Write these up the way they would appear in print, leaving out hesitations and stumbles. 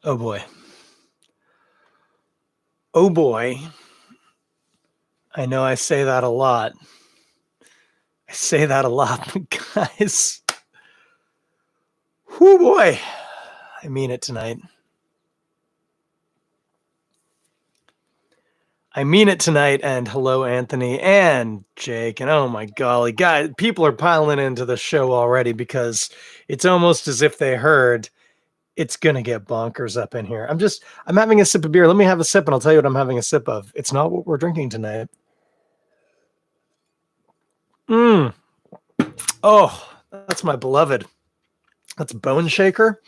Oh boy. Oh boy. I know I say that a lot. But guys. Whoo boy. I mean it tonight. And hello, Anthony and Jake. And oh my golly, guys, people are piling into the show already because it's almost as if they heard it's going to get bonkers up in here. I'm having a sip of beer. Let me have a sip and I'll tell you what I'm having a sip of. It's not what we're drinking tonight. Oh, that's my beloved. That's Bone Shaker.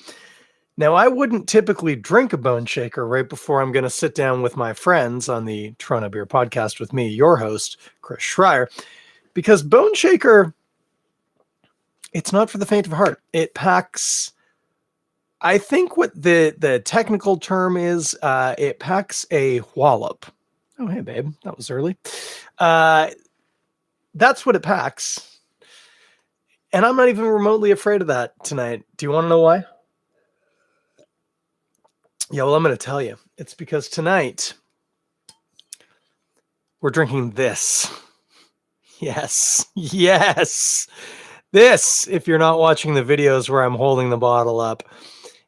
Now, I wouldn't typically drink a Bone Shaker right before I'm going to sit down with my friends on the Toronto Beer Podcast with me, your host, Chris Schreier, because Bone Shaker, it's not for the faint of heart. It packs, I think what the technical term is, it packs a wallop. Oh, hey, babe, that was early. That's what it packs. And I'm not even remotely afraid of that tonight. Do you want to know why? Yeah, well, I'm going to tell you. It's because tonight we're drinking this. Yes. This, if you're not watching the videos where I'm holding the bottle up,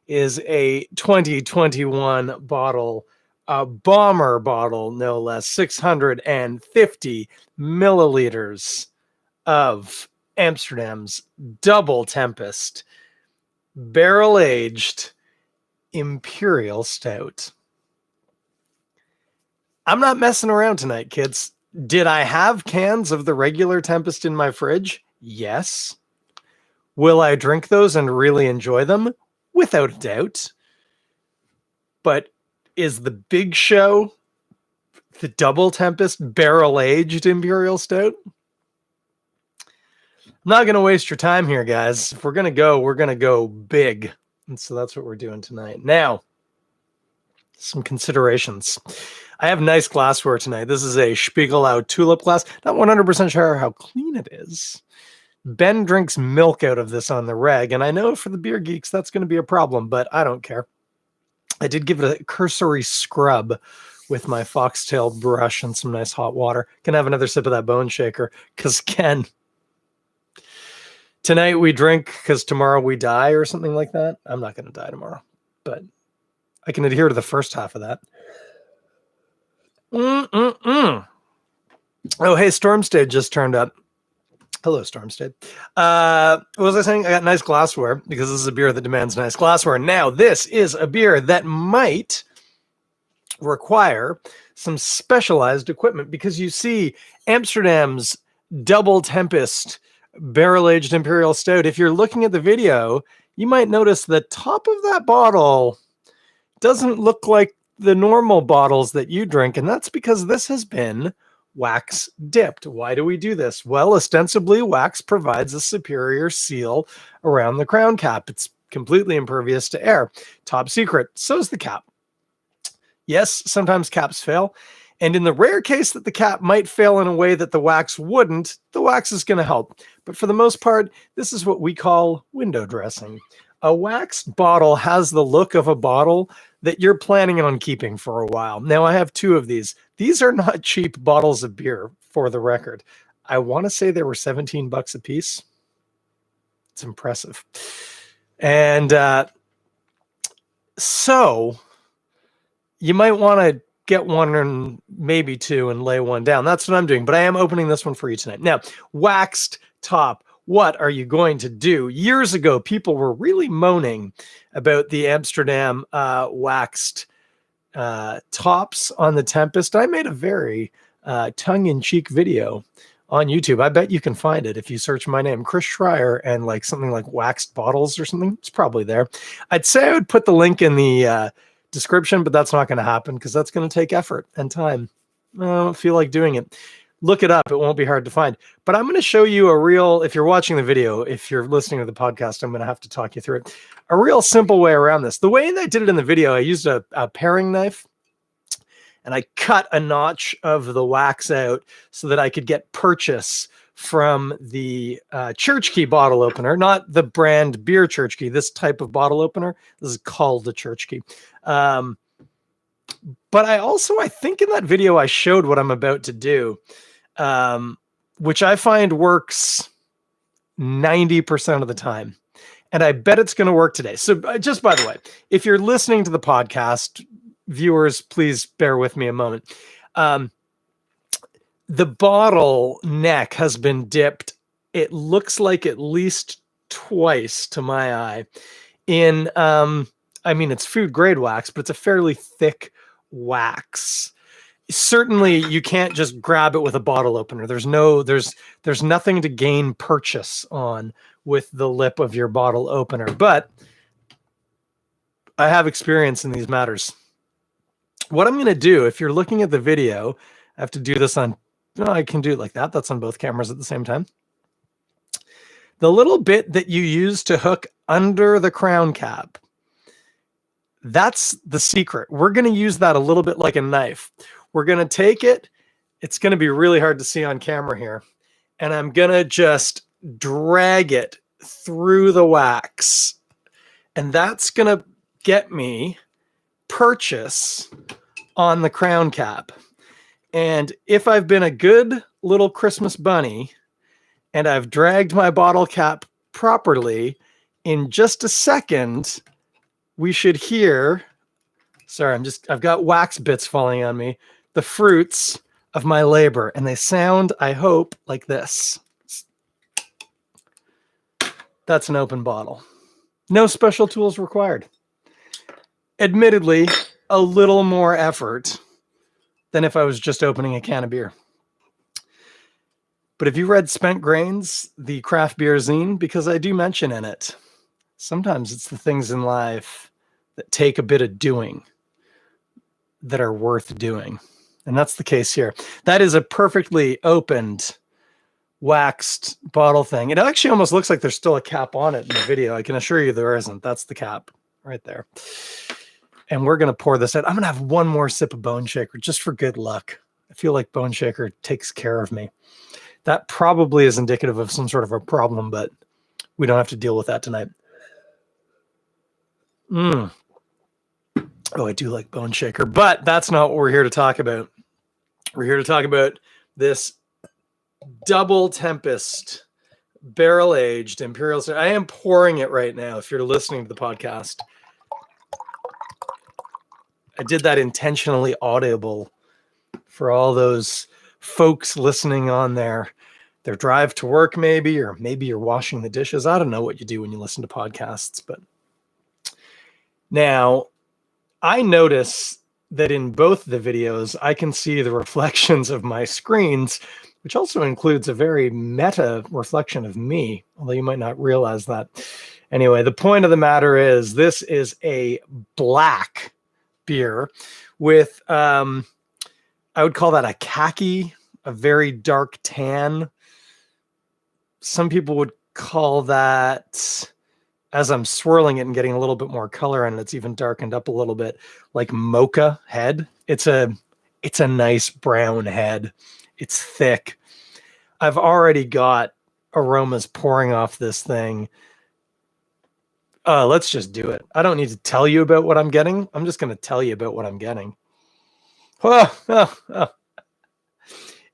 is a 2021 bottle, a bomber bottle, no less, 650 milliliters of Amsterdam's Double Tempest barrel-aged Imperial Stout. I'm not messing around tonight, kids. Did I have cans of the regular Tempest in my fridge? Yes. Will I drink those and really enjoy them? Without a doubt. But is the big show the Double Tempest barrel-aged Imperial Stout? I'm not going to waste your time here, guys. If we're going to go big. And so that's what we're doing tonight. Now, some considerations. I have nice glassware tonight. This is a Spiegelau tulip glass. Not 100% sure how clean it is. Ben drinks milk out of this on the reg, and I know for the beer geeks that's going to be a problem, but I don't care. I did give it a cursory scrub with my foxtail brush and some nice hot water. Can have another sip of that Bone Shaker, because Ken... Tonight we drink because tomorrow we die or something like that. I'm not going to die tomorrow, but I can adhere to the first half of that. Oh, hey, Stormstade just turned up. Hello, Stormstade. What was I saying? I got nice glassware because this is a beer that demands nice glassware. Now, this is a beer that might require some specialized equipment because you see Amsterdam's Double Tempest barrel-aged Imperial Stout. If you're looking at the video, you might notice the top of that bottle doesn't look like the normal bottles that you drink, and that's because this has been wax dipped. Why do we do this? Well, ostensibly, wax provides a superior seal around the crown cap. It's completely impervious to air. Top secret. So's the cap. Yes, sometimes caps fail. And in the rare case that the cap might fail in a way that the wax wouldn't, the wax is going to help. But for the most part, this is what we call window dressing. A waxed bottle has the look of a bottle that you're planning on keeping for a while. Now, I have two of these. These are not cheap bottles of beer, for the record. I want to say they were $17 a piece. It's impressive. And so you might want to get one and maybe two and lay one down. That's what I'm doing, but I am opening this one for you tonight. Now, waxed top. What are you going to do? Years ago, people were really moaning about the Amsterdam waxed tops on the Tempest. I made a very tongue-in-cheek video on YouTube. I bet you can find it if you search my name, Chris Schreier, and like something like waxed bottles or something. It's probably there. I'd say I would put the link in the description, but that's not going to happen because that's going to take effort and time. I don't feel like doing it. Look it up. It won't be hard to find. But I'm going to show you a real, if you're watching the video, if you're listening to the podcast, I'm going to have to talk you through it. A real simple way around this. The way I did it in the video, I used a paring knife and I cut a notch of the wax out so that I could get purchase from the Church Key bottle opener, not the brand beer Church Key, this type of bottle opener. This is called the Church Key. But I think in that video I showed what I'm about to do, which I find works 90% of the time. And I bet it's going to work today. So just by the way, if you're listening to the podcast, viewers, please bear with me a moment. The bottle neck has been dipped, it looks like at least twice to my eye, in, it's food grade wax, but it's a fairly thick wax. Certainly you can't just grab it with a bottle opener. There's nothing to gain purchase on with the lip of your bottle opener, but I have experience in these matters. What I'm going to do, if you're looking at the video, I have to do this on, no, I can do it like that. That's on both cameras at the same time. The little bit that you use to hook under the crown cap, that's the secret. We're going to use that a little bit like a knife. We're going to take it. It's going to be really hard to see on camera here. And I'm going to just drag it through the wax. And that's going to get me purchase on the crown cap. And if I've been a good little Christmas bunny and I've dragged my bottle cap properly, in just a second, we should hear, sorry, I've got wax bits falling on me, the fruits of my labor. And they sound, I hope, like this. That's an open bottle. No special tools required. Admittedly, a little more effort than if I was just opening a can of beer. But have you read Spent Grains, the craft beer zine? Because I do mention in it, sometimes it's the things in life that take a bit of doing that are worth doing. And that's the case here. That is a perfectly opened, waxed bottle thing. It actually almost looks like there's still a cap on it in the video. I can assure you there isn't. That's the cap right there. And we're going to pour this out. I'm going to have one more sip of Bone Shaker just for good luck. I feel like Bone Shaker takes care of me. That probably is indicative of some sort of a problem, but we don't have to deal with that tonight. Oh, I do like Bone Shaker, but that's not what we're here to talk about. We're here to talk about this double Tempest barrel-aged Imperial. I am pouring it right now if you're listening to the podcast. I did that intentionally audible for all those folks listening on their drive to work, maybe, or maybe you're washing the dishes. I don't know what you do when you listen to podcasts, but now I notice that in both the videos, I can see the reflections of my screens, which also includes a very meta reflection of me, although you might not realize that. Anyway, the point of the matter is this is a black beer with, I would call that a khaki, a very dark tan. Some people would call that, as I'm swirling it and getting a little bit more color and it's even darkened up a little bit, like mocha head. It's a nice brown head. It's thick. I've already got aromas pouring off this thing. Let's just do it. I don't need to tell you about what I'm getting. I'm just going to tell you about what I'm getting.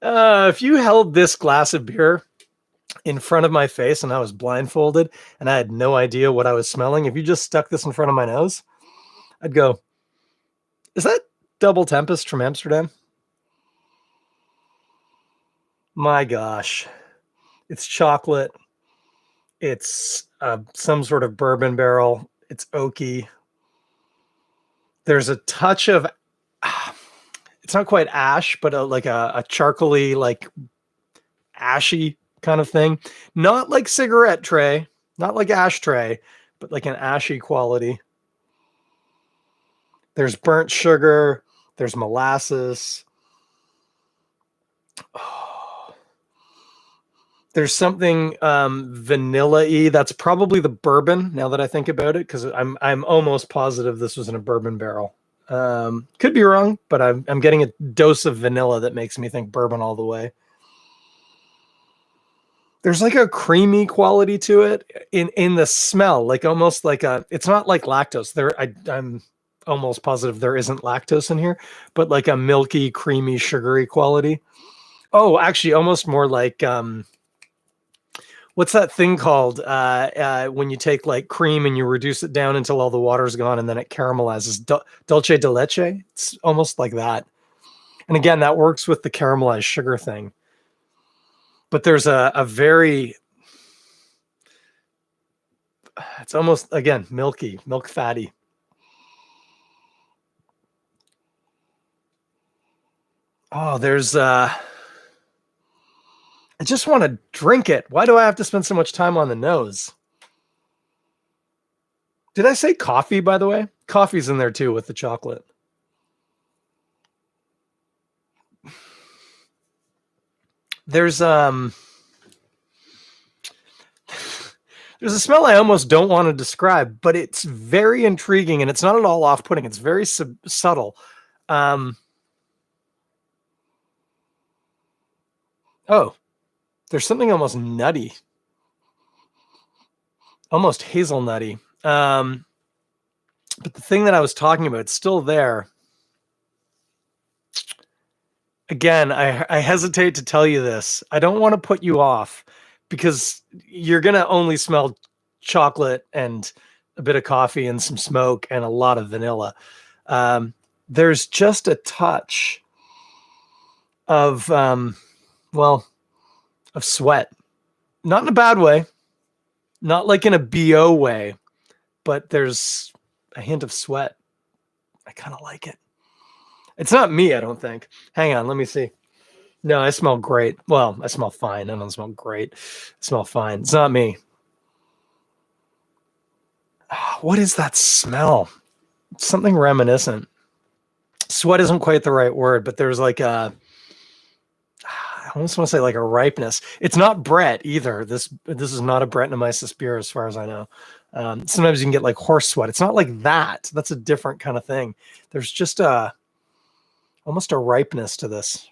If you held this glass of beer in front of my face and I was blindfolded and I had no idea what I was smelling, if you just stuck this in front of my nose, I'd go, is that double Tempest from Amsterdam? My gosh. It's chocolate. It's some sort of bourbon barrel. It's oaky. There's a touch of, it's not quite ash, but like a charcoaly, like ashy kind of thing. Not like cigarette tray, not like ashtray, but like an ashy quality. There's burnt sugar. There's molasses. Oh. There's something vanilla-y. That's probably the bourbon, now that I think about it, because I'm almost positive this was in a bourbon barrel. Could be wrong, but I'm getting a dose of vanilla that makes me think bourbon all the way. There's like a creamy quality to it in the smell, like almost like a. It's not like lactose. I'm almost positive there isn't lactose in here, but like a milky, creamy, sugary quality. Oh, actually, almost more like what's that thing called when you take like cream and you reduce it down until all the water's gone and then it caramelizes? Dulce de leche. It's almost like that. And again, that works with the caramelized sugar thing. But there's a very, it's almost, again, milk fatty. Oh, there's, I just want to drink it. Why do I have to spend so much time on the nose? Did I say coffee, by the way? Coffee's in there too with the chocolate. There's a smell I almost don't want to describe, but it's very intriguing and it's not at all off-putting. It's very subtle. Oh, there's something almost nutty, almost hazelnutty. But the thing that I was talking about, it's still there. Again, I hesitate to tell you this. I don't want to put you off because you're going to only smell chocolate and a bit of coffee and some smoke and a lot of vanilla. There's just a touch of, of sweat. Not in a bad way, not like in a BO way, but there's a hint of sweat. I kind of like it. It's not me, I don't think. Hang on, let me see. No, I smell great. Well, I smell fine. I don't smell great. I smell fine. It's not me. What is that smell? Something reminiscent. Sweat isn't quite the right word, but there's like a, I almost want to say like a ripeness. It's not Brett either. This is not a Brettanomyces beer as far as I know. Sometimes you can get like horse sweat. It's not like that. That's a different kind of thing. There's just almost a ripeness to this.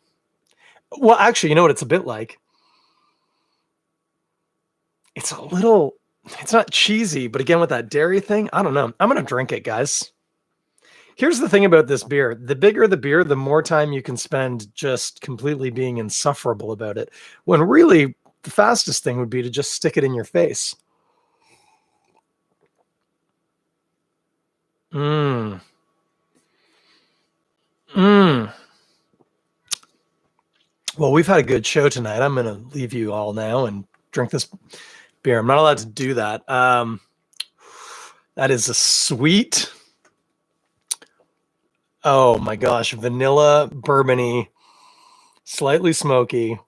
Well, actually, you know what it's a bit like? It's a little, it's not cheesy, but again, with that dairy thing, I don't know. I'm going to drink it, guys. Here's the thing about this beer. The bigger the beer, the more time you can spend just completely being insufferable about it. When really, the fastest thing would be to just stick it in your face. Well, we've had a good show tonight. I'm going to leave you all now and drink this beer. I'm not allowed to do that. That is a sweet. Oh my gosh, vanilla, bourbony, slightly smoky.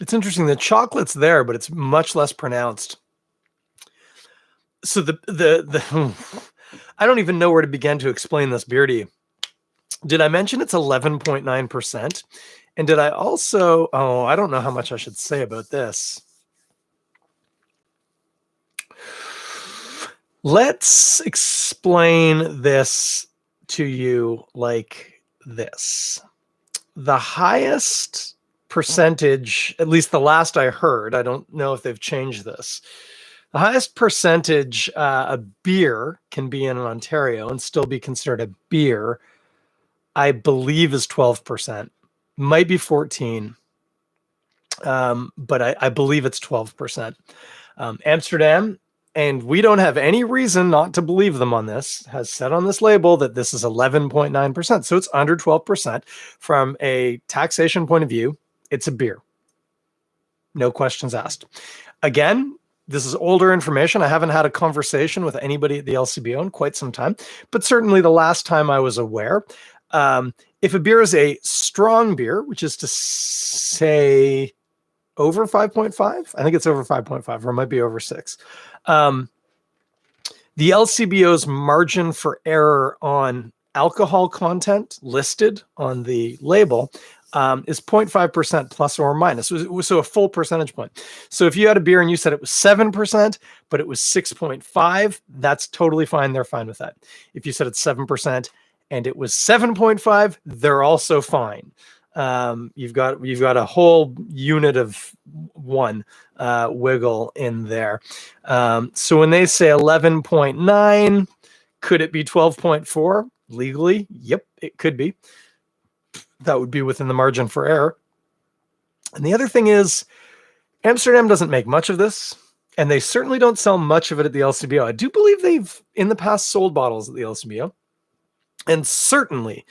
It's interesting. The chocolate's there, but it's much less pronounced. So the I don't even know where to begin to explain this beer to you. Did I mention it's 11.9%? And did I also, I don't know how much I should say about this. Let's explain this to you like this. The highest percentage, at least the last I heard, I don't know if they've changed this. The highest percentage a beer can be in Ontario and still be considered a beer, I believe, is 12%. Might be 14, but I believe it's 12%. Amsterdam, and we don't have any reason not to believe them on this, has said on this label that this is 11.9%. So it's under 12%. From a taxation point of view, it's a beer. No questions asked. Again, this is older information. I haven't had a conversation with anybody at the LCBO in quite some time, but certainly the last time I was aware. If a beer is a strong beer, which is to say over 5.5, I think it's over 5.5, or it might be over 6. The LCBO's margin for error on alcohol content listed on the label is 0.5% plus or minus. So a full percentage point. So if you had a beer and you said it was 7%, but it was 6.5, that's totally fine. They're fine with that. If you said it's 7% and it was 7.5, they're also fine. You've got a whole unit of one wiggle in there. So when they say 11.9, could it be 12.4 legally? Yep, it could be. That would be within the margin for error. And the other thing is, Amsterdam doesn't make much of this, and they certainly don't sell much of it at the LCBO. I do believe they've, in the past, sold bottles at the LCBO. And certainly,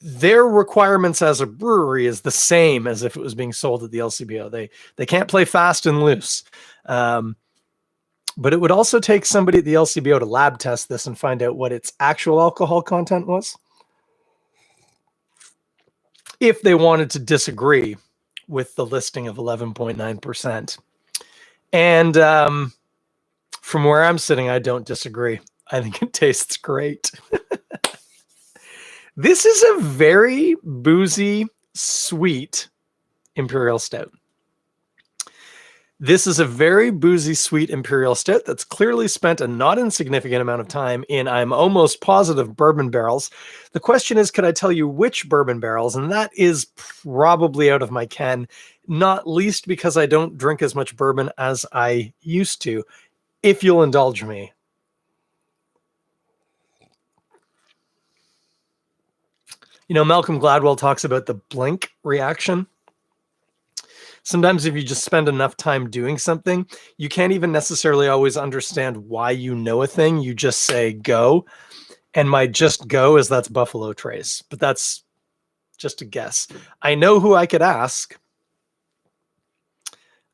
their requirements as a brewery is the same as if it was being sold at the LCBO. They can't play fast and loose. But it would also take somebody at the LCBO to lab test this and find out what its actual alcohol content was, if they wanted to disagree with the listing of 11.9%. And from where I'm sitting, I don't disagree. I think it tastes great. This is a very boozy, sweet Imperial Stout. This is a very boozy, sweet Imperial Stout that's clearly spent a not insignificant amount of time in, I'm almost positive, bourbon barrels. The question is, could I tell you which bourbon barrels? And that is probably out of my ken, not least because I don't drink as much bourbon as I used to, if you'll indulge me. You know, Malcolm Gladwell talks about the blink reaction. Sometimes if you just spend enough time doing something, you can't even necessarily always understand why you know a thing. You just say go. And my just go is that's Buffalo Trace. But that's just a guess. I know who I could ask.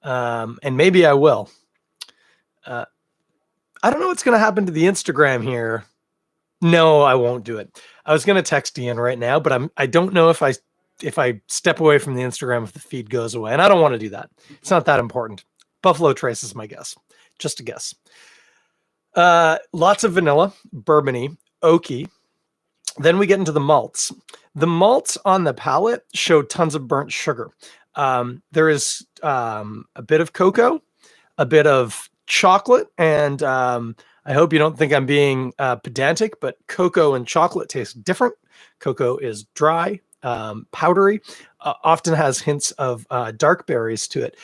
And maybe I will. I don't know what's going to happen to the Instagram here. No, I won't do it. I was going to text Ian right now, but I don't know if I step away from the Instagram, if the feed goes away, and I don't want to do that. It's not that important. Buffalo Trace is my guess. Just a guess. Lots of vanilla, bourbony, oaky. Then we get into the malts. The malts on the palate show tons of burnt sugar. There is a bit of cocoa, a bit of chocolate, and I hope you don't think I'm being pedantic, but cocoa and chocolate taste different. Cocoa is dry, powdery, often has hints of dark berries to it.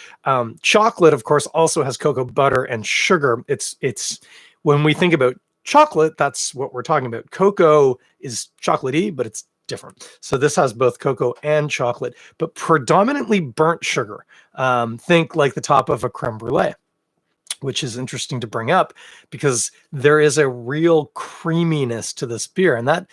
Chocolate, of course, also has cocoa butter and sugar. It's when we think about chocolate, that's what we're talking about. Cocoa is chocolatey, but it's different. So this has both cocoa and chocolate, but predominantly burnt sugar. Think like the top of a creme brulee, which is interesting to bring up because there is a real creaminess to this beer. And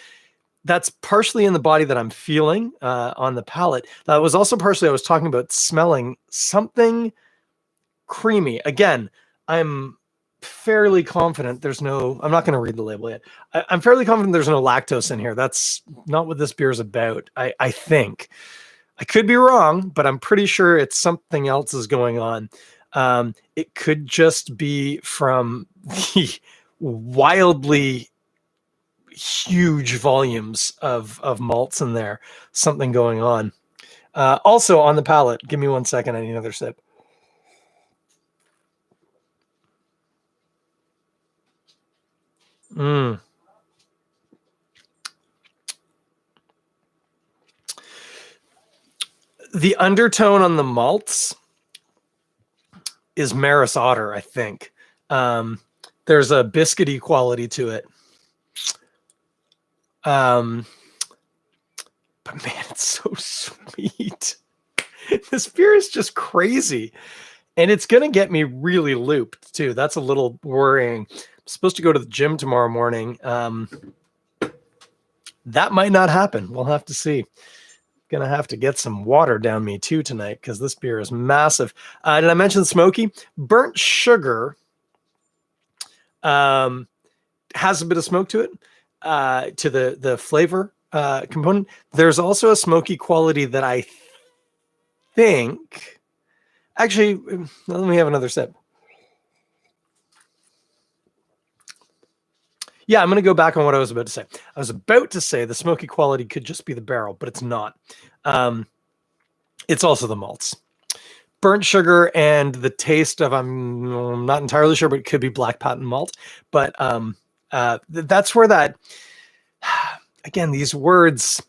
that's partially in the body that I'm feeling on the palate. That was also partially I was talking about smelling something creamy. Again, I'm fairly confident I'm not going to read the label yet. I'm fairly confident there's no lactose in here. That's not what this beer is about. I think. I could be wrong, but I'm pretty sure it's something else is going on. It could just be from the wildly huge volumes of malts in there. Something going on. Also on the palate, give me 1 second. I need another sip. The undertone on the malts is Maris Otter, I think. There's a biscuity quality to it. But man, it's so sweet. This beer is just crazy. And it's going to get me really looped, too. That's a little worrying. I'm supposed to go to the gym tomorrow morning. That might not happen. We'll have to see. Going to have to get some water down me, too, tonight, because this beer is massive. Did I mention smoky? Burnt sugar has a bit of smoke to it, to the flavor component. There's also a smoky quality that I think... Actually, let me have another sip. Yeah, I'm going to go back on what I was about to say. I was about to say the smoky quality could just be the barrel, but it's not. It's also the malts. Burnt sugar and the taste of, I'm not entirely sure, but it could be black patent malt. But that's where that, again, these words,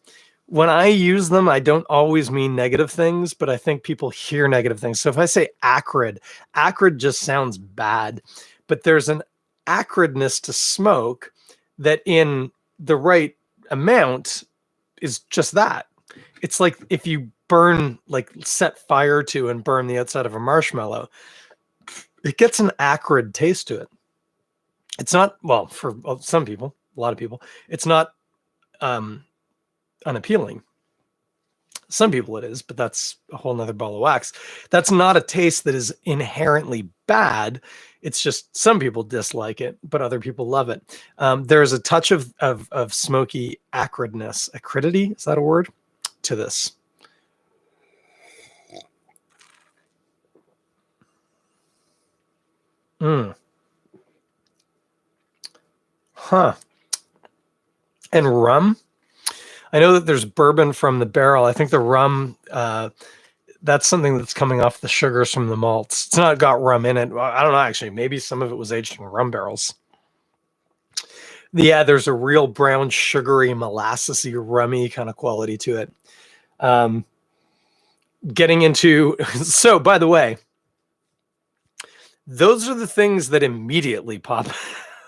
when I use them, I don't always mean negative things, but I think people hear negative things. So if I say acrid, acrid just sounds bad, but there's an acridness to smoke that in the right amount is just that. It's like if you burn, like set fire to and burn the outside of a marshmallow, it gets an acrid taste to it. It's not, well, for some people, a lot of people, it's not unappealing. Some people it is, but that's a whole nother ball of wax. That's not a taste that is inherently bad. It's just some people dislike it, but other people love it. There's a touch of smoky acridness, acridity, is that a word? To this. Huh. And rum. I know that there's bourbon from the barrel. I think the rum, that's something that's coming off the sugars from the malts. It's not got rum in it. I don't know, actually. Maybe some of it was aged in rum barrels. Yeah, there's a real brown, sugary, molassesy, rummy kind of quality to it. Getting into... So, by the way, those are the things that immediately pop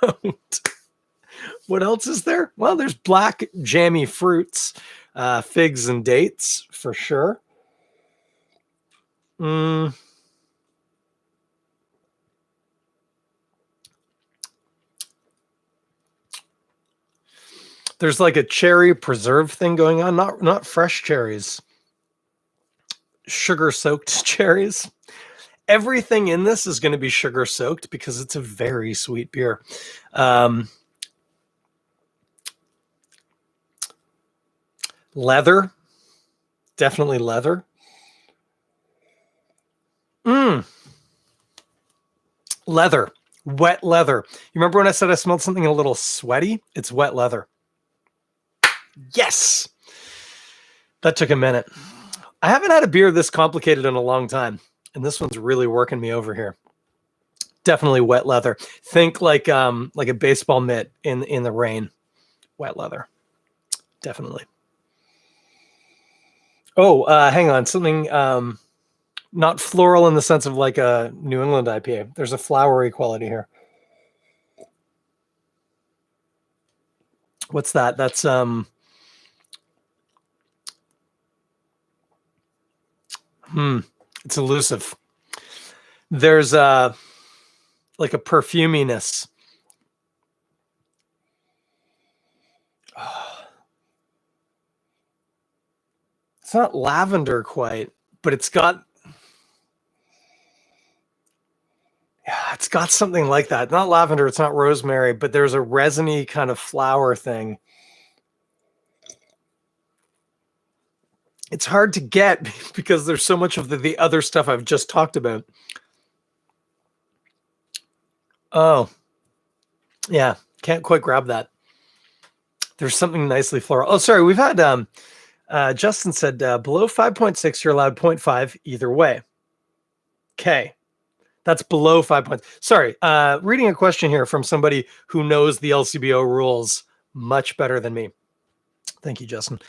out. What else is there? Well, there's black jammy fruits, figs and dates for sure. There's like a cherry preserve thing going on, not fresh cherries, sugar soaked cherries. Everything in this is going to be sugar soaked because it's a very sweet beer. Leather, definitely leather. Leather, wet leather. You remember when I said I smelled something a little sweaty? It's wet leather. Yes, that took a minute. I haven't had a beer this complicated in a long time, and this one's really working me over here. Definitely wet leather. Think like a baseball mitt in the rain. Wet leather, definitely. Oh, hang on. Something not floral in the sense of like a New England IPA. There's a flowery quality here. What's that? That's it's elusive. There's like a perfuminess. It's not lavender quite, but it's got something like that. Not lavender, it's not rosemary, but there's a resiny kind of flower thing. It's hard to get because there's so much of the other stuff I've just talked about. Oh, yeah, can't quite grab that. There's something nicely floral. Oh, sorry, we've had Justin said below 5.6, you're allowed 0.5 either way. Okay. That's below 5 points. Sorry, reading a question here from somebody who knows the LCBO rules much better than me. Thank you, Justin.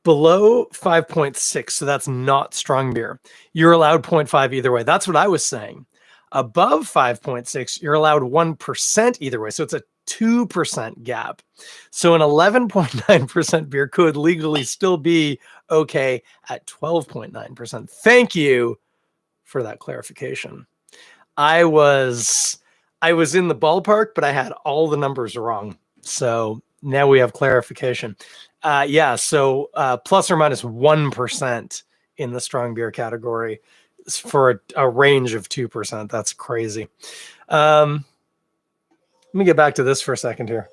Below 5.6, so that's not strong beer. You're allowed 0.5 either way. That's what I was saying. Above 5.6, you're allowed 1% either way. So it's a 2% gap. So an 11.9% beer could legally still be okay at 12.9%. Thank you for that clarification. I was in the ballpark, but I had all the numbers wrong. So now we have clarification. Yeah, so plus or minus 1% in the strong beer category for a range of 2%. That's crazy. Let me get back to this for a second here.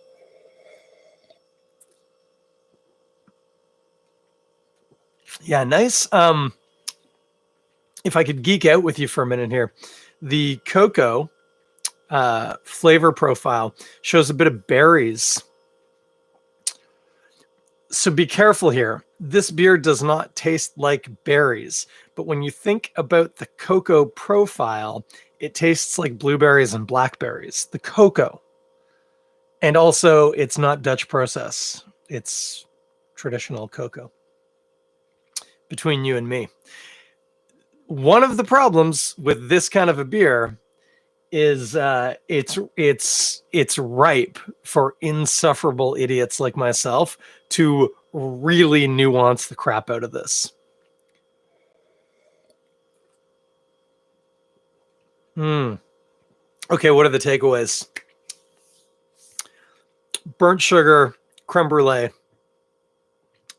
Yeah, nice. If I could geek out with you for a minute here, the cocoa flavor profile shows a bit of berries. So be careful here. This beer does not taste like berries, but when you think about the cocoa profile, it tastes like blueberries and blackberries, the cocoa. And also, it's not Dutch process. It's traditional cocoa. Between you and me, one of the problems with this kind of a beer is it's ripe for insufferable idiots like myself to really nuance the crap out of this. Okay, what are the takeaways? Burnt sugar, creme brulee,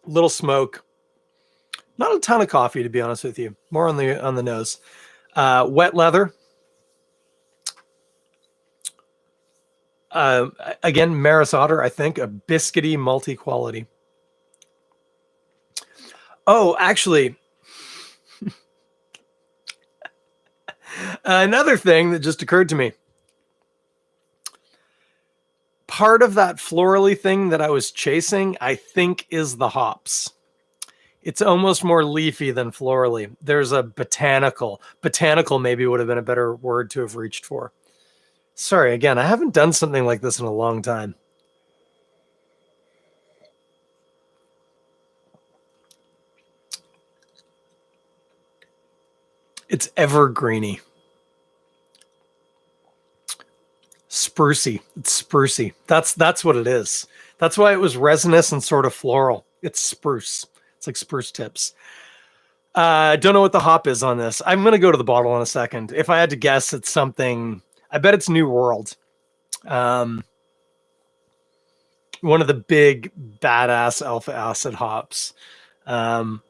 little smoke, not a ton of coffee, to be honest with you. More on the nose. Wet leather. Again, Maris Otter, I think, a biscuity multi-quality. Oh, actually, another thing that just occurred to me. Part of that florally thing that I was chasing, I think, is the hops. It's almost more leafy than florally. There's a botanical. Botanical maybe would have been a better word to have reached for. Sorry, again, I haven't done something like this in a long time. It's evergreeny. Sprucey. It's sprucey. That's what it is. That's why it was resinous and sort of floral. It's spruce. It's like spruce tips. Don't know what the hop is on this. I'm going to go to the bottle in a second. If I had to guess, it's something... I bet it's New World. One of the big, badass alpha acid hops. Pardon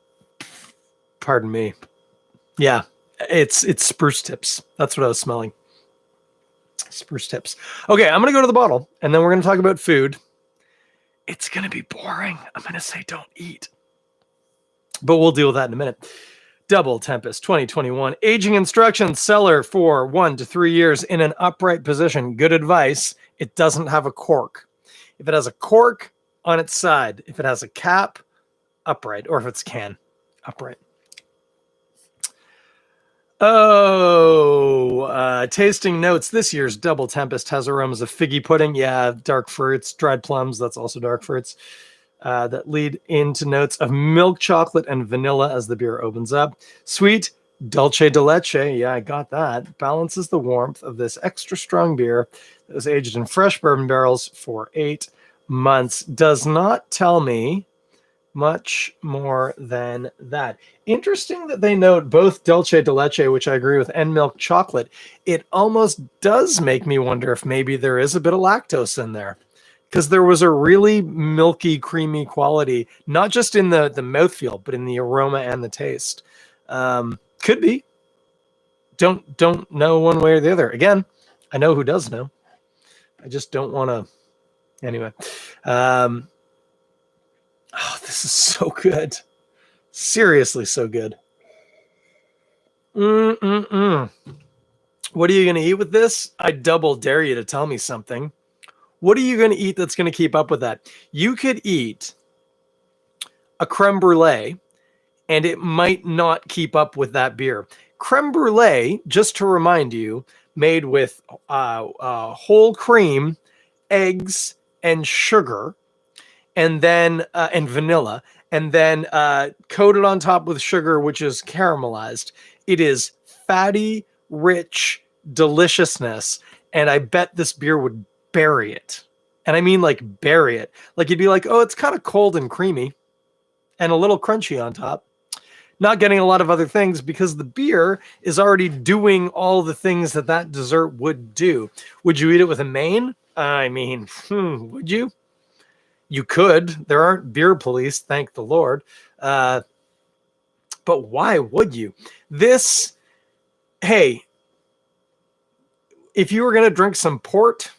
me. Yeah, it's spruce tips. That's what I was smelling. Spruce tips. Okay, I'm going to go to the bottle, and then we're going to talk about food. It's going to be boring. I'm going to say don't eat. But we'll deal with that in a minute. Double Tempest 2021. Aging instructions. Cellar for 1 to 3 years in an upright position. Good advice. It doesn't have a cork. If it has a cork, on its side. If it has a cap, upright. Or if it's can, upright. Tasting notes. This year's Double Tempest has aromas of figgy pudding. Yeah, dark fruits, dried plums. That's also dark fruits. That lead into notes of milk chocolate and vanilla as the beer opens up. Sweet dulce de leche. Yeah, I got that. Balances the warmth of this extra strong beer that was aged in fresh bourbon barrels for 8 months. Does not tell me much more than that. Interesting that they note both dulce de leche, which I agree with, and milk chocolate. It almost does make me wonder if maybe there is a bit of lactose in there, because there was a really milky, creamy quality, not just in the mouthfeel, but in the aroma and the taste. Could be. Don't know one way or the other. Again, I know who does know. I just don't want to. Anyway. Oh, this is so good. Seriously, so good. What are you going to eat with this? I double dare you to tell me something. What are you going to eat that's going to keep up with that? You could eat a creme brulee, and it might not keep up with that beer. Creme brulee, just to remind you, made with whole cream, eggs, and sugar, and then and vanilla, and then coated on top with sugar, which is caramelized. It is fatty, rich deliciousness, and I bet this beer would bury it. And I mean like bury it. Like you'd be like, oh, it's kind of cold and creamy and a little crunchy on top. Not getting a lot of other things because the beer is already doing all the things that that dessert would do. Would you eat it with a main? I mean, would you? You could. There aren't beer police, thank the Lord. But why would you? This, hey, if you were going to drink some port,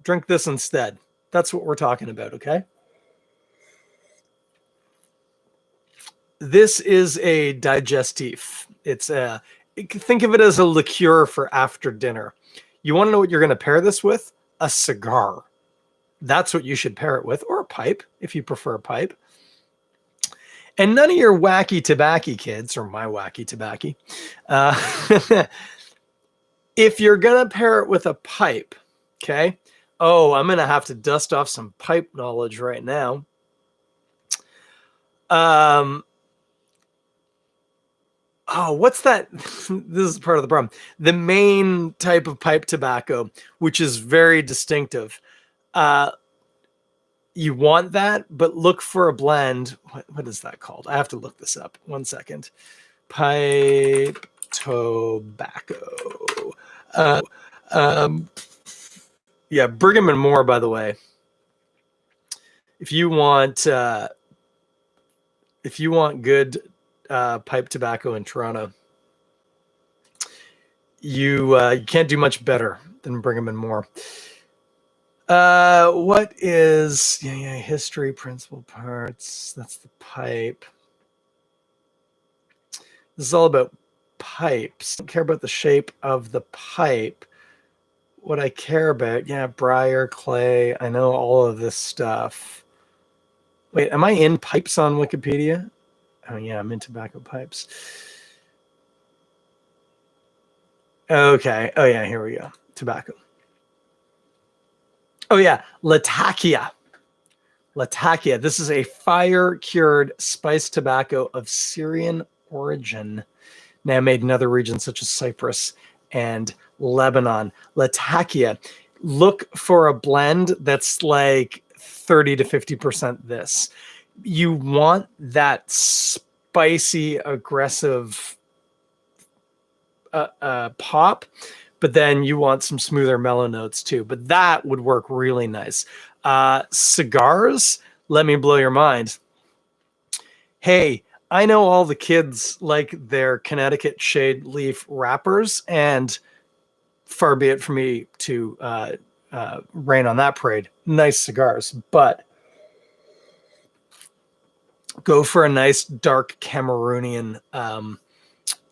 drink this instead. That's what we're talking about, okay? This is a digestif. It's a, think of it as a liqueur for after dinner. You want to know what you're going to pair this with? A cigar. That's what you should pair it with, or a pipe, if you prefer a pipe. And none of your wacky tobacco kids, or my wacky tobacco, if you're going to pair it with a pipe, okay? Oh, I'm going to have to dust off some pipe knowledge right now. Um, oh, what's that? This is part of the problem. The main type of pipe tobacco, which is very distinctive. Uh, you want that, but look for a blend. What is that called? I have to look this up. 1 second. Pipe tobacco. Um, yeah, Brigham and Moore, by the way. If you want good pipe tobacco in Toronto, you can't do much better than Brigham and Moore. What is history, principal parts? That's the pipe. This is all about pipes. I don't care about the shape of the pipe. What I care about, briar, clay. I know all of this stuff. Wait, am I in pipes on Wikipedia? Oh yeah, I'm in tobacco pipes. Okay. Oh yeah, here we go. Tobacco. Oh yeah, Latakia. Latakia. This is a fire-cured spiced tobacco of Syrian origin, now made in other regions such as Cyprus and Lebanon. Latakia. Look for a blend that's like 30 to 50% this. You want that spicy, aggressive pop, but then you want some smoother mellow notes too. But that would work really nice. Cigars, let me blow your mind. Hey, I know all the kids like their Connecticut shade leaf wrappers, and far be it for me to rain on that parade. Nice cigars, but go for a nice dark Cameroonian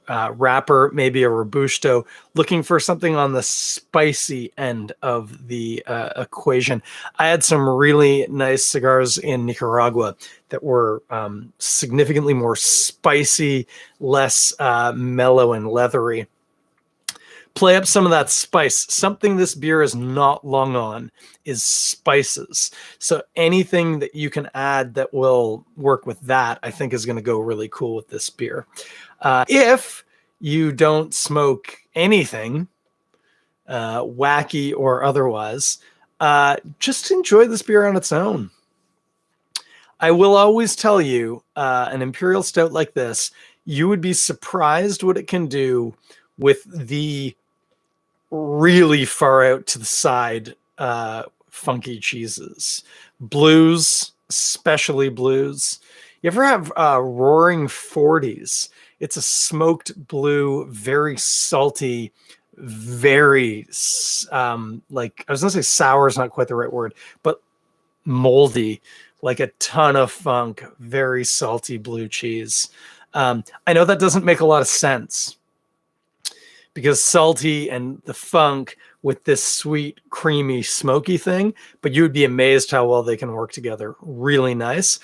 wrapper, maybe a Robusto, looking for something on the spicy end of the equation. I had some really nice cigars in Nicaragua that were significantly more spicy, less mellow and leathery. Play up some of that spice. Something this beer is not long on is spices. So anything that you can add that will work with that, I think is going to go really cool with this beer. If you don't smoke anything, wacky or otherwise, just enjoy this beer on its own. I will always tell you, an imperial stout like this, you would be surprised what it can do with the really far out to the side funky cheeses. Blues, especially blues. You ever have Roaring 40s? It's a smoked blue, very salty, very like, I was gonna say sour is not quite the right word, but moldy, like a ton of funk, very salty blue cheese. I know that doesn't make a lot of sense, because salty and the funk with this sweet, creamy, smoky thing, but you would be amazed how well they can work together. Really nice.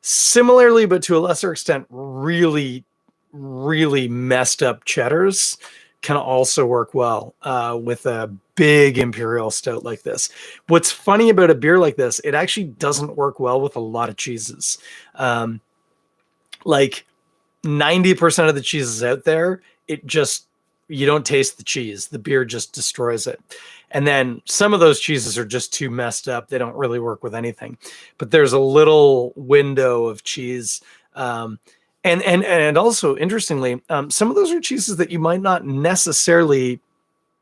Similarly, but to a lesser extent, really, really messed up cheddars can also work well with a big imperial stout like this. What's funny about a beer like this, it actually doesn't work well with a lot of cheeses. Like 90% of the cheeses out there, you don't taste the cheese. The beer just destroys it. And then some of those cheeses are just too messed up. They don't really work with anything. But there's a little window of cheese. And also, interestingly, some of those are cheeses that you might not necessarily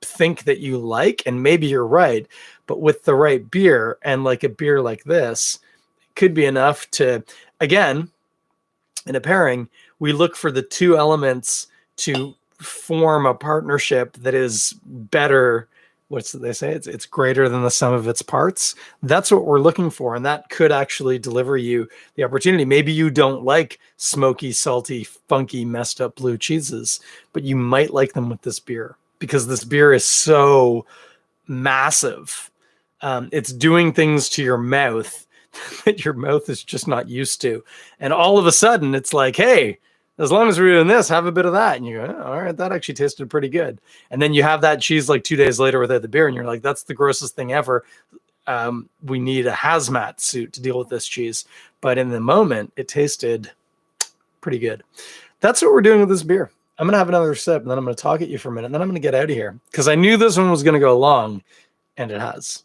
think that you like. And maybe you're right. But with the right beer, and like a beer like this, it could be enough to, again, in a pairing, we look for the two elements to form a partnership that is better. What's they say? It's greater than the sum of its parts. That's what we're looking for. And that could actually deliver you the opportunity. Maybe you don't like smoky, salty, funky, messed up blue cheeses, but you might like them with this beer, because this beer is so massive. It's doing things to your mouth that your mouth is just not used to. And all of a sudden it's like, hey, as long as we're doing this, have a bit of that. And you go, oh, all right, that actually tasted pretty good. And then you have that cheese like 2 days later without the beer, and you're like, that's the grossest thing ever. we need a hazmat suit to deal with this cheese. But in the moment, it tasted pretty good. That's what we're doing with this beer. I'm going to have another sip, and then I'm going to talk at you for a minute, and then I'm going to get out of here because I knew this one was going to go long, and it has.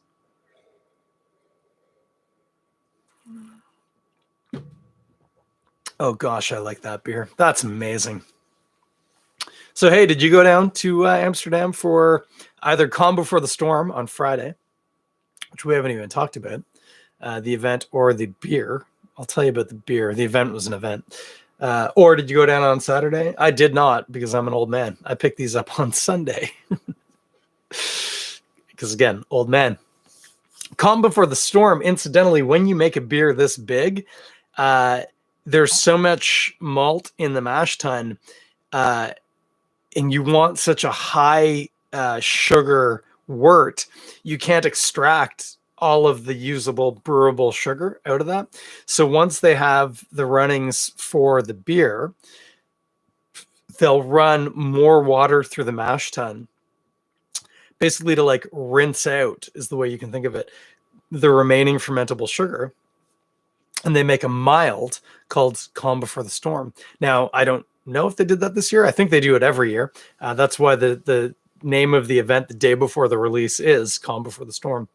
Oh, gosh, I like that beer. That's amazing. So, hey, did you go down to Amsterdam for either Calm Before the Storm on Friday, which we haven't even talked about, the event, or the beer? I'll tell you about the beer. The event was an event. Or did you go down on Saturday? I did not, because I'm an old man. I picked these up on Sunday. Because, again, old man. Calm Before the Storm, incidentally, when you make a beer this big, there's so much malt in the mash tun, and you want such a high sugar wort, you can't extract all of the usable brewable sugar out of that. So once they have the runnings for the beer, they'll run more water through the mash tun, basically to like rinse out, is the way you can think of it, the remaining fermentable sugar. And they make a mild called Calm Before the Storm. Now, I don't know if they did that this year. I think they do it every year. That's why the name of the event the day before the release is Calm Before the Storm.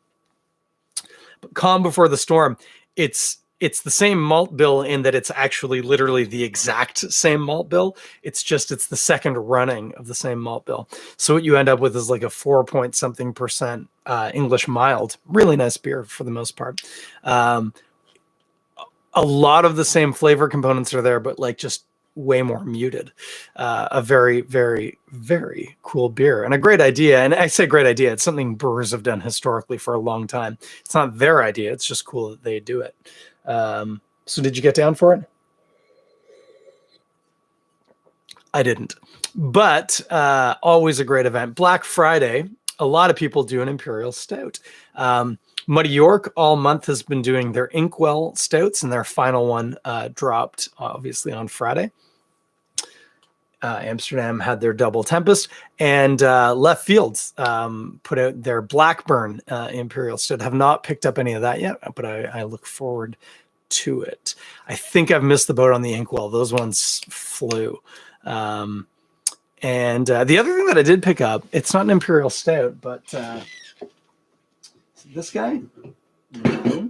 But Calm Before the Storm, it's the same malt bill in that it's actually literally the exact same malt bill. It's the second running of the same malt bill. So what you end up with is like a 4-point-something% English mild. Really nice beer for the most part. A lot of the same flavor components are there, but like just way more muted. A very, very, very cool beer and a great idea. And I say great idea. It's something brewers have done historically for a long time. It's not their idea. It's just cool that they do it. So did you get down for it? I didn't. But always a great event. Black Friday, a lot of people do an Imperial Stout. Muddy York all month has been doing their Inkwell stouts, and their final one dropped obviously on Friday. Amsterdam had their double Tempest, and Left Fields put out their Blackburn Imperial Stout. Have not picked up any of that yet, but I look forward to it. I think I've missed the boat on the Inkwell. Those ones flew. And the other thing that I did pick up, it's not an Imperial Stout, but this guy? No.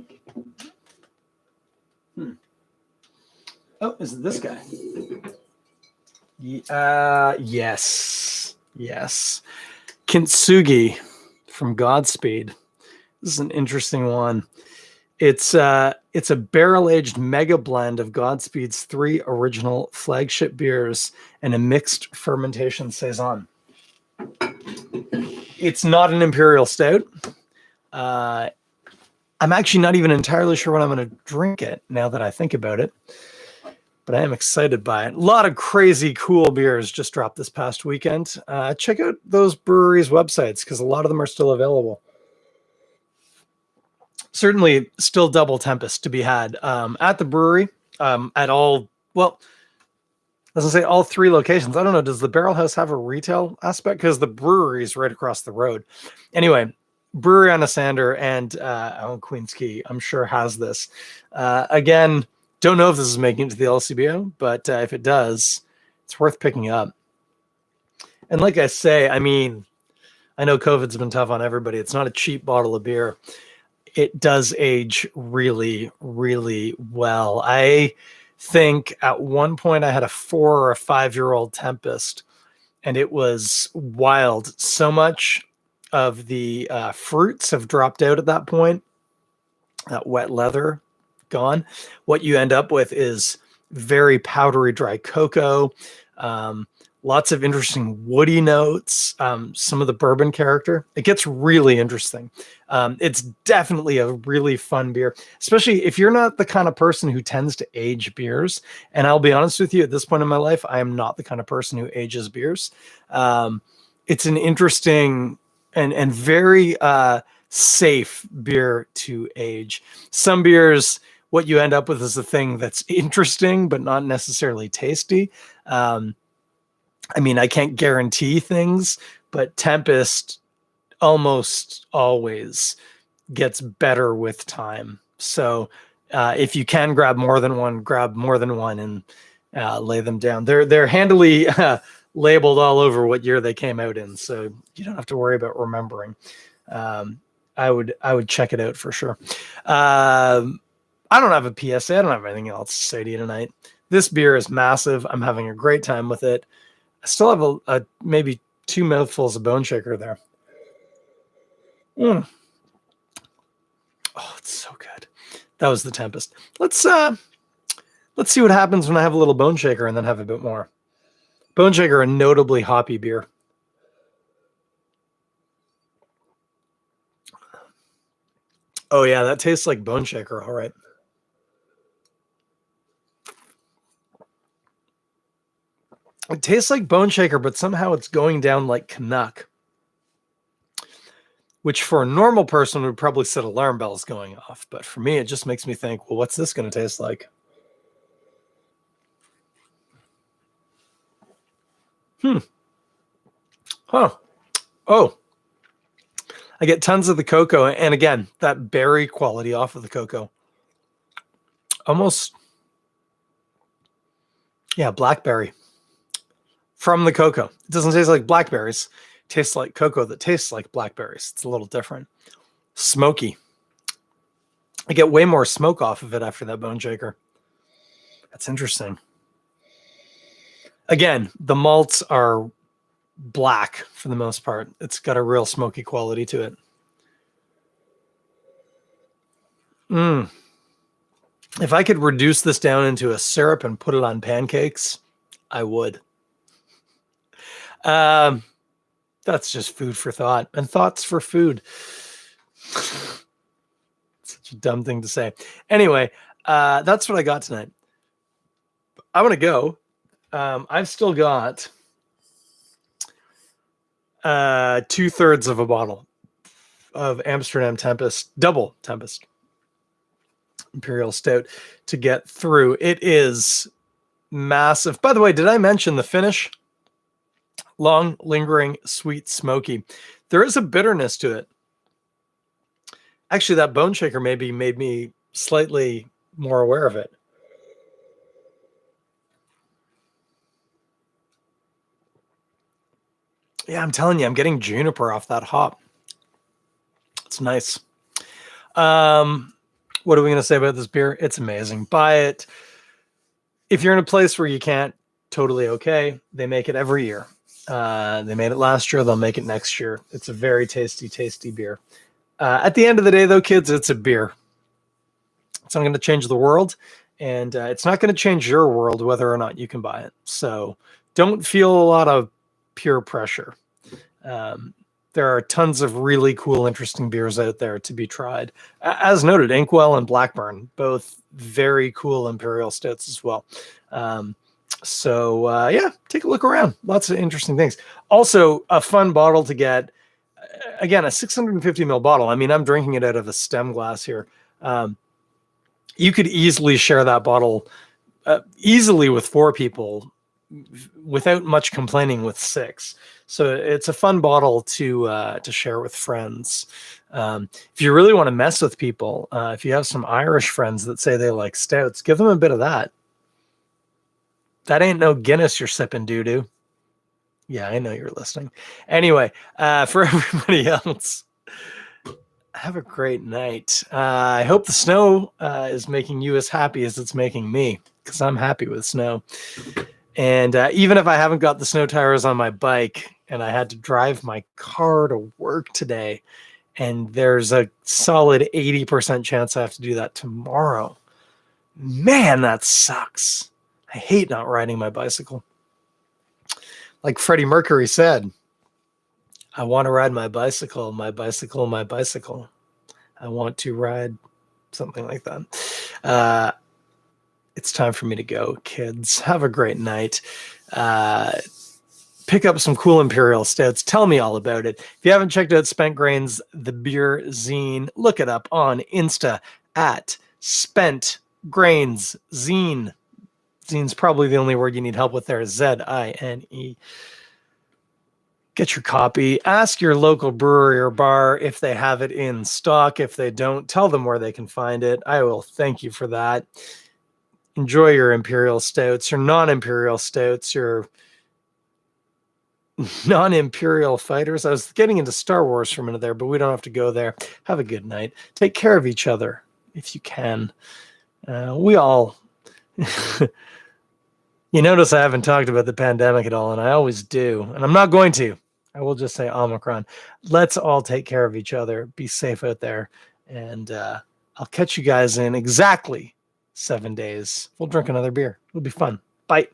Oh, is it this guy? Yes. Kintsugi from Godspeed. This is an interesting one. It's a barrel-aged mega blend of Godspeed's 3 original flagship beers and a mixed fermentation saison. It's not an Imperial Stout. I'm actually not even entirely sure when I'm going to drink it now that I think about it, but I am excited by it. A lot of crazy cool beers just dropped this past weekend. Check out those breweries' websites because a lot of them are still available. Certainly still double Tempest to be had at the brewery at all. Well, as I say, all 3 locations. I don't know. Does the Barrel House have a retail aspect? Because the brewery is right across the road. Anyway, Brewery on Asander and Queen's Quay, I'm sure, has this. Again, don't know if this is making it to the LCBO, but if it does, it's worth picking up. And like I say, I mean, I know COVID's been tough on everybody. It's not a cheap bottle of beer. It does age really, really well. I think at one point I had a 4 or a 5-year-old Tempest, and it was wild. So much of the fruits have dropped out at that point. That wet leather gone. What you end up with is very powdery dry cocoa, lots of interesting woody notes, some of the bourbon character. It gets really interesting. It's definitely a really fun beer, especially if you're not the kind of person who tends to age beers. And I'll be honest with you, at this point in my life, I am not the kind of person who ages beers. It's an interesting and very safe beer to age. Some beers, what you end up with is a thing that's interesting, but not necessarily tasty. I mean, I can't guarantee things, but Tempest almost always gets better with time. So if you can grab more than one and lay them down. They're handily labeled all over what year they came out in, so you don't have to worry about remembering. I would check it out for sure. I don't have a PSA. I don't have anything else to say to you tonight. This beer is massive. I'm having a great time with it. I still have a maybe 2 mouthfuls of Bone Shaker there. Oh, it's so good. That was the Tempest. Let's see what happens when I have a little Bone Shaker and then have a bit more. Bone Shaker, a notably hoppy beer. Oh yeah, that tastes like Bone Shaker. All right. It tastes like Bone Shaker, but somehow it's going down like Canuck, which for a normal person would probably set alarm bells going off. But for me, it just makes me think, well, what's this going to taste like? Huh. Oh, I get tons of the cocoa. And again, that berry quality off of the cocoa. Almost, yeah, blackberry from the cocoa. It doesn't taste like blackberries. It tastes like cocoa that tastes like blackberries. It's a little different. Smoky. I get way more smoke off of it after that Bone Shaker. That's interesting. Again, the malts are black for the most part. It's got a real smoky quality to it. If I could reduce this down into a syrup and put it on pancakes, I would. That's just food for thought, and thoughts for food. Such a dumb thing to say. Anyway, that's what I got tonight. I'm going to go. I've still got 2/3 of a bottle of Amsterdam Tempest, double Tempest Imperial Stout to get through. It is massive. By the way, did I mention the finish? Long, lingering, sweet, smoky. There is a bitterness to it. Actually, that Bone Shaker maybe made me slightly more aware of it. Yeah, I'm telling you, I'm getting juniper off that hop. It's nice. What are we going to say about this beer? It's amazing. Buy it. If you're in a place where you can't, totally okay. They make it every year. They made it last year. They'll make it next year. It's a very tasty, tasty beer. At the end of the day, though, kids, it's a beer. It's not going to change the world, and it's not going to change your world whether or not you can buy it. So don't feel a lot of peer pressure. There are tons of really cool, interesting beers out there to be tried. As noted, Inkwell and Blackburn, both very cool imperial stouts as well. So yeah, take a look around. Lots of interesting things. Also, a fun bottle to get. Again, a 650 ml bottle. I mean, I'm drinking it out of a stem glass here. You could easily share that bottle easily with 4 people without much complaining with 6. So it's a fun bottle to share with friends. If you really want to mess with people, if you have some Irish friends that say they like stouts, give them a bit of that. That ain't no Guinness you're sipping, doo-doo. Yeah, I know you're listening. Anyway, for everybody else, have a great night. I hope the snow is making you as happy as it's making me, because I'm happy with snow. And even if I haven't got the snow tires on my bike and I had to drive my car to work today, and there's a solid 80% chance I have to do that tomorrow, man, that sucks. I hate not riding my bicycle. Like Freddie Mercury said, I want to ride my bicycle, my bicycle, my bicycle. I want to ride something like that. It's time for me to go, kids. Have a great night. Pick up some cool Imperial Stouts. Tell me all about it. If you haven't checked out Spent Grains, the beer zine, look it up on Insta at Spent Grains Zine. Zine's probably the only word you need help with there. Zine. Get your copy. Ask your local brewery or bar if they have it in stock. If they don't, tell them where they can find it. I will thank you for that. Enjoy your imperial stouts, your non-imperial stouts, your non-imperial fighters. I was getting into Star Wars for a minute there, but we don't have to go there. Have a good night. Take care of each other if you can. We all... You notice I haven't talked about the pandemic at all, and I always do, and I'm not going to. I will just say Omicron. Let's all take care of each other. Be safe out there, and I'll catch you guys in exactly 7 days. We'll drink another beer. It'll be fun. Bye.